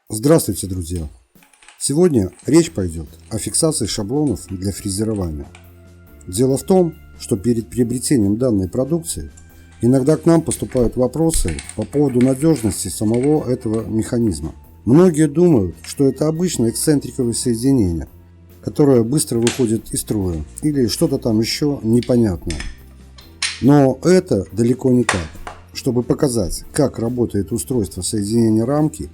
Здравствуйте, друзья! Сегодня речь пойдет о фиксации шаблонов для фрезерования. Дело в том, что перед приобретением данной продукции иногда к нам поступают вопросы по поводу надежности самого этого механизма. Многие думают, что это обычное эксцентриковое соединение, которое быстро выходит из строя, или что-то там еще непонятное. Но это далеко не так. Чтобы показать, как работает устройство соединения рамки,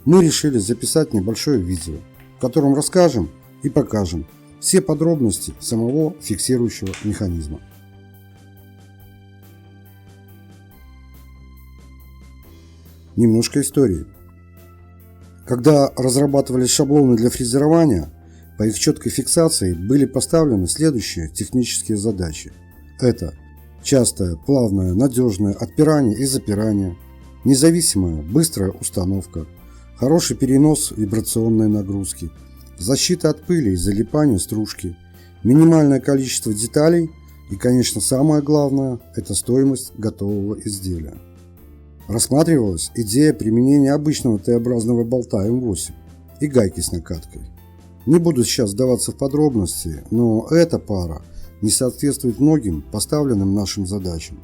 мы решили записать небольшое видео, в котором расскажем и покажем все подробности самого фиксирующего механизма. Немножко истории. Когда разрабатывались шаблоны для фрезерования, по их четкой фиксации были поставлены следующие технические задачи. Это частое, плавное, надежное отпирание и запирание, независимая, быстрая установка, хороший перенос вибрационной нагрузки, защита от пыли и залипания стружки, минимальное количество деталей и, конечно, самое главное – это стоимость готового изделия. Рассматривалась идея применения обычного Т-образного болта М8 и гайки с накаткой. Не буду сейчас вдаваться в подробности, но эта пара не соответствует многим поставленным нашим задачам.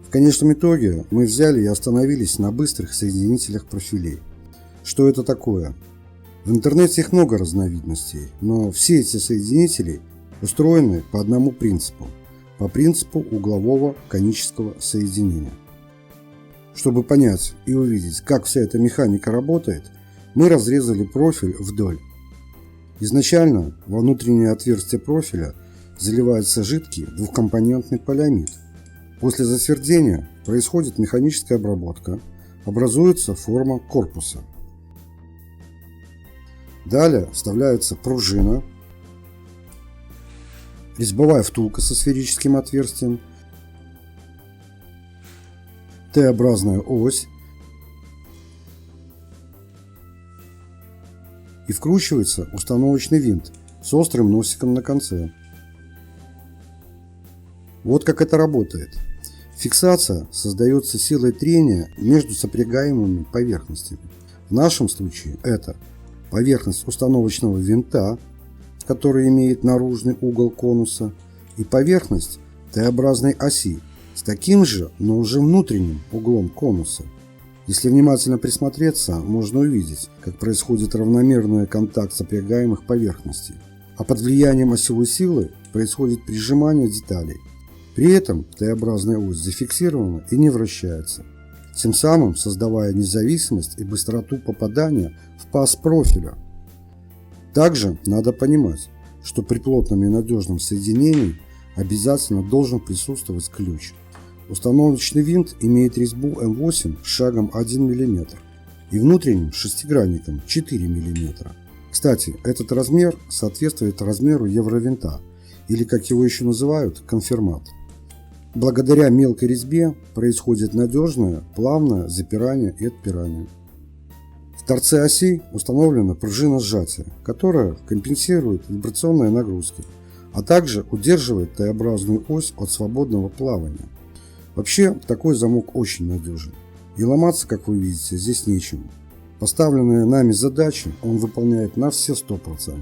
В конечном итоге мы взяли и остановились на быстрых соединителях профилей. Что это такое? В интернете их много разновидностей, но все эти соединители устроены по одному принципу, по принципу углового конического соединения. Чтобы понять и увидеть, как вся эта механика работает, мы разрезали профиль вдоль. Изначально во внутреннее отверстие профиля заливается жидкий двухкомпонентный полиамид. После затвердения происходит механическая обработка, образуется форма корпуса. Далее вставляется пружина, резьбовая втулка со сферическим отверстием, Т-образная ось и вкручивается установочный винт с острым носиком на конце. Вот как это работает. Фиксация создается силой трения между сопрягаемыми поверхностями. В нашем случае это поверхность установочного винта, который имеет наружный угол конуса, и поверхность Т-образной оси с таким же, но уже внутренним углом конуса. Если внимательно присмотреться, можно увидеть, как происходит равномерный контакт сопрягаемых поверхностей, а под влиянием осевой силы происходит прижимание деталей. При этом Т-образная ось зафиксирована и не вращается, тем самым создавая независимость и быстроту попадания в паз профиля. Также надо понимать, что при плотном и надежном соединении обязательно должен присутствовать ключ. Установочный винт имеет резьбу М8 с шагом 1 мм и внутренним шестигранником 4 мм. Кстати, этот размер соответствует размеру евровинта, или, как его еще называют, конфирмат. Благодаря мелкой резьбе происходит надежное, плавное запирание и отпирание. В торце оси установлена пружина сжатия, которая компенсирует вибрационные нагрузки, а также удерживает Т-образную ось от свободного плавания. Вообще, такой замок очень надежен, и ломаться, как вы видите, здесь нечему. Поставленные нами задачи он выполняет на все 100%.